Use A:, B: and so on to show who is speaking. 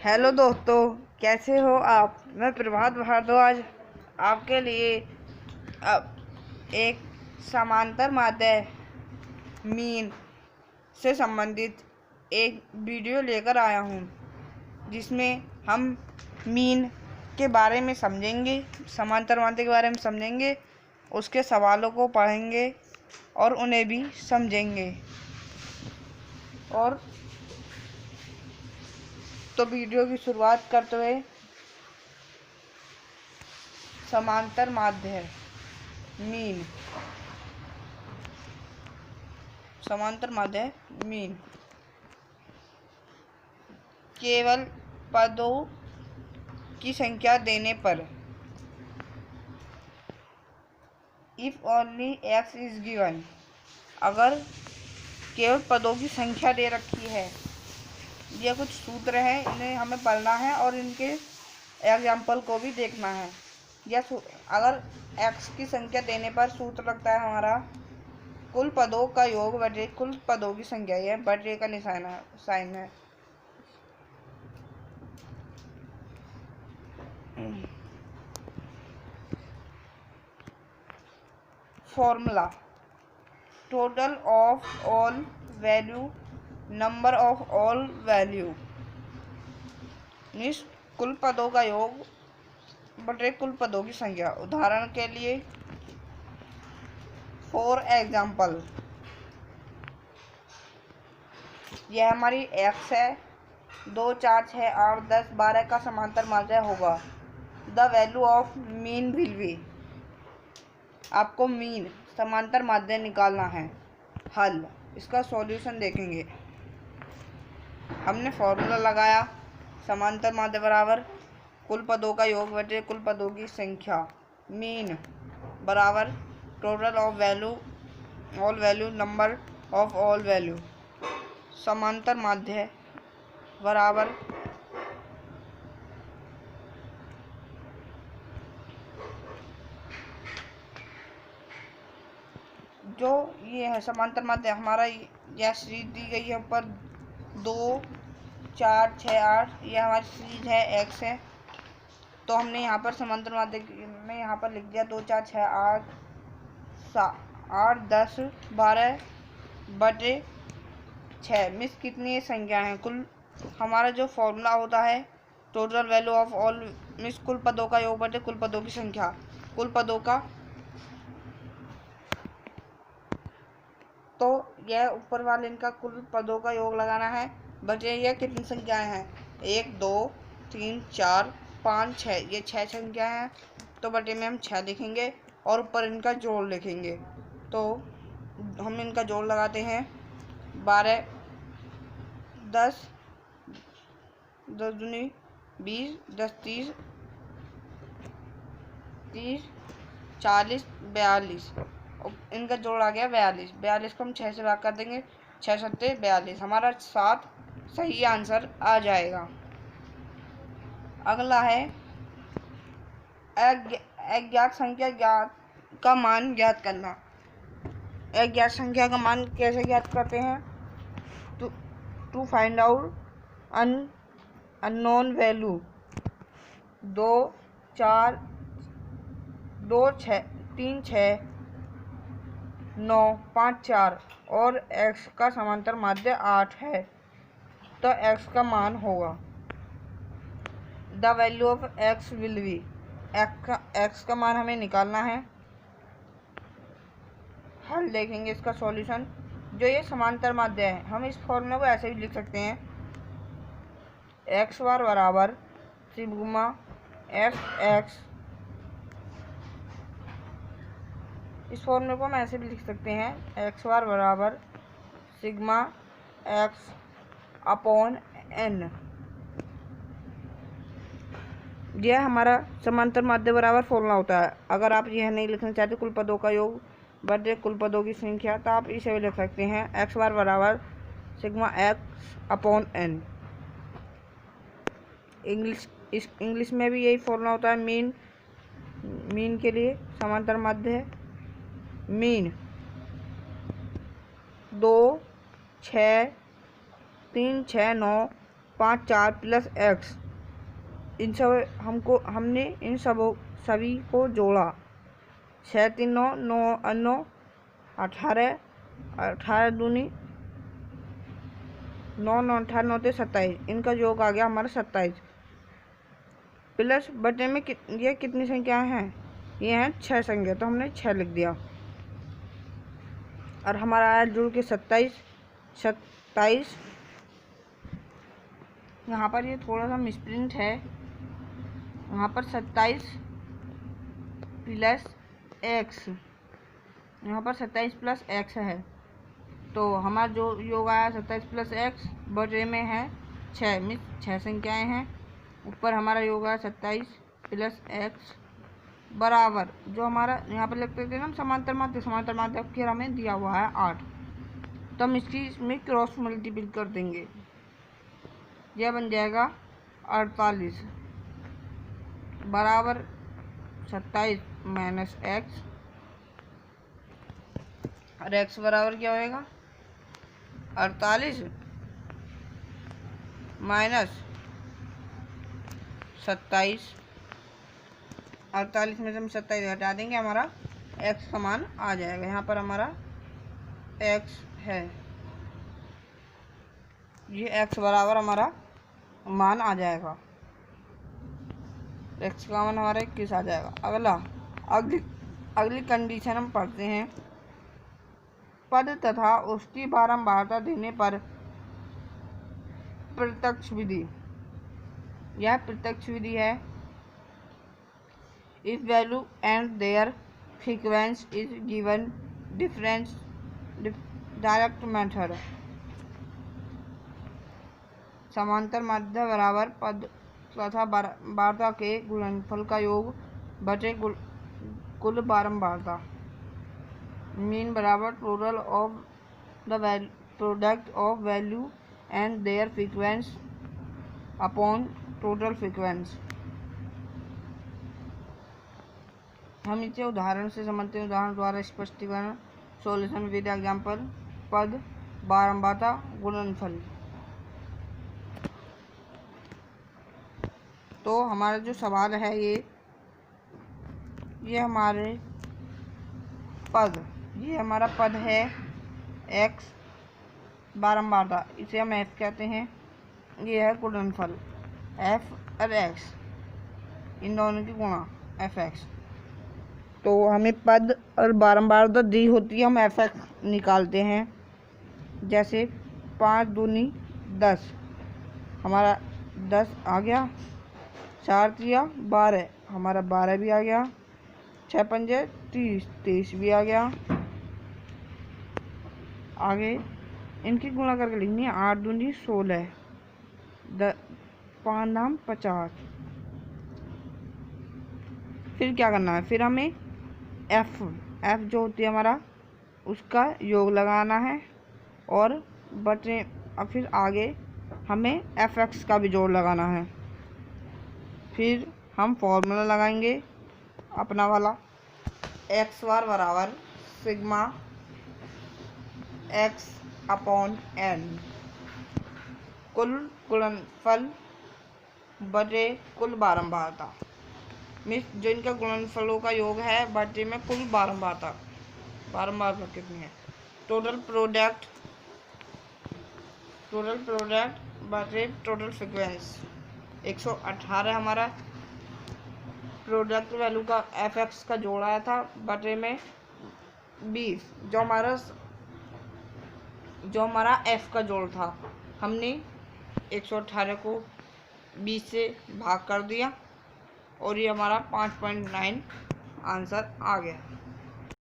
A: Hello दोस्तों, कैसे हो आप। मैं प्रभात भारद्वाज आपके लिए अब एक समांतर माध्य मीन से संबंधित एक वीडियो लेकर आया हूँ, जिसमें हम मीन के बारे में समझेंगे, समांतर माध्य के बारे में समझेंगे, उसके सवालों को पढ़ेंगे और उन्हें भी समझेंगे। और तो वीडियो की शुरुआत करते हुए समांतर माध्य मीन। समांतर माध्य मीन केवल पदों की संख्या देने पर, if only x is given, अगर केवल पदों की संख्या दे रखी है। ये कुछ सूत्र हैं, इन्हें हमें पढ़ना है और इनके एग्जाम्पल को भी देखना है। यह अगर x की संख्या देने पर सूत्र लगता है हमारा कुल पदों का योग बटे कुल पदों की संख्या। यह बटे का साइन है। Formula: total of all value number of all value means कुल पदों का योग बटे कुल पदों की संख्या। उदाहरण के लिए, फॉर एग्जाम्पल, यह हमारी x है। 2, 4, 6, 8, 10, 12 का समांतर माध्य होगा। The value of mean will be, आपको मीन समांतर माध्य निकालना है। हल: इसका सॉल्यूशन देखेंगे। हमने फॉर्मूला लगाया, समांतर माध्य बराबर कुल पदों का योग बटे कुल पदों की संख्या। मीन बराबर total of value all value number of all value. समांतर माध्य बराबर जो ये है समांतर माध्य हमारा, यह सीरीज दी गई है ऊपर 2, 4, 6, 8। यह हमारी सीरीज है, x है। तो हमने यहाँ पर समांतर माध्य में यहाँ पर लिख दिया 2, 4, 6, 8, 10, 12 बटे 6। मिस कितनी संख्या है कुल। हमारा जो फॉर्मूला होता है total value of all miss कुल पदों का योग बटे कुल पदों की संख्या। कुल पदों का, तो यह ऊपर वाले इनका कुल पदों का योग लगाना है बटे यह कितनी संख्याएं हैं। 1, 2, 3, 4, 5, 6। ये 6 संख्या हैं, तो बटे में हम 6 लिखेंगे और ऊपर इनका जोड़ लिखेंगे। तो हम इनका जोड़ लगाते हैं। 12, 10, 10 दूनी 20, 10 30, 30, 40, 42। इनका जोड़ आ गया 42। 42 को हम 6 से भाग कर देंगे। 6 सत्ते 42, हमारा 7 सही आंसर आ जाएगा। अगला है अज्ञात संख्या का मान ज्ञात करना। अज्ञात संख्या का मान कैसे ज्ञात करते हैं? To find out unknown value 2, 4, 2, 6, 3, 6, 9, 5, 4 और x का समांतर माध्य 8 है, तो x का मान होगा the value of x will be. x का मान हमें निकालना है। हल देखेंगे इसका सॉल्यूशन। जो ये समांतर माध्य है, हम इस फॉर्मूले को ऐसे भी लिख सकते हैं। x बार बराबर सिग्मा fx। इस फॉर्मूले को हम ऐसे भी लिख सकते हैं। x बार बराबर सिग्मा x अपॉन n। यह हमारा समांतर माध्य बराबर फॉर्मूला होता है। अगर आप यह नहीं लिखना चाहते कुल पदों का योग बटे कुल पदों की संख्या, तो आप इसे भी लिख सकते हैं। x बार बराबर sigma x upon n। English में भी यही फॉर्मूला होता है मीन के लिए। समांतर माध्य है मीन 2, 6, 3, 6, 9, 5 4 प्लस एक्स, इन सब हमने इन सभी को जोड़ा। 6 3 9 9 9 18 18 दूनी 9 9 18 9 27, इनका योग आ गया हमारा 27 प्लस बटे में ये कितनी संख्या हैं, ये हैं 6 संख्या, तो हमने 6 लिख दिया और हमारा आया जुड़ के 27। यहाँ पर ये थोड़ा सा मिसप्रिंट है, यहाँ पर 27 प्लस एक्स, यहाँ पर 27 प्लस एक्स है, तो हमारा जो योग आया 27 प्लस एक्स बटे में है 6, मीन्स 6 संख्याएँ हैं। ऊपर हमारा योग आया 27 प्लस एक्स बराबर, जो हमारा यहाँ पर लिखते थे ना हम समांतर माध्य फिर हमें दिया हुआ है 8, तो हम इसमें क्रॉस मल्टीपल कर देंगे, यह बन जाएगा 48 बराबर 27 माइनस एक्स, और एक्स बराबर क्या होएगा 48 माइनस 27, 48 में से हम 27 घटा देंगे, हमारा x का मान आ जाएगा। यहाँ पर हमारा x है, ये x बराबर हमारा मान आ जाएगा, x का मान हमारा 21 आ जाएगा। अगली कंडीशन हम पढ़ते हैं। पद तथा उसकी बारंबारता देने पर प्रत्यक्ष विधि, यह प्रत्यक्ष विधि है। If value and their frequency is given direct method, समांतर माध्य बराबर पद तथा बारंबारता के गुणनफल का योग बटे कुल बारंबारता, मीन बराबर total of the product of value and there frequency upon total frequency. हम इसे उदाहरण से समझते हैं, उदाहरण द्वारा स्पष्टीकरण। Solution with example. पद बारंबारता गुणनफल। तो हमारा जो सवाल है ये हमारे पद, ये हमारा पद है x बारंबारता, इसे हम f कहते हैं। ये है गुणनफल f और x, इन दोनों की गुणा fx। तो हमें पद और बारंबारता दी होती है, हम fx निकालते हैं। जैसे 5 दूनी 10, हमारा 10 आ गया, 4 3 12, हमारा 12 भी आ गया, 6 5 30, 23 भी आ गया। आगे इनकी गुणा करके लिखनी है। 8 दूनी 16, 5 नाम 50। फिर क्या करना है, फिर हमें f जो होती है हमारा, उसका योग लगाना है और बटे, और फिर आगे हमें fx का भी जोड़ लगाना है। फिर हम फॉर्मूला लगाएंगे अपना वाला, x बार बराबर सिग्मा x अपॉन n, कुल गुणनफल बटे कुल बारंबारता, मीन्स जो इनका गुणनफलों का योग है बटे में कुल बारंबारता कितनी है, टोटल प्रोडक्ट बटे टोटल फ्रीक्वेंसी। 118 हमारा प्रोडक्ट वैल्यू का fx का जोड़ आया था, बटे में 20 जो हमारा f का जोड़ था। हमने 118 को 20 से भाग कर दिया और ये हमारा 5.9 आंसर आ गया।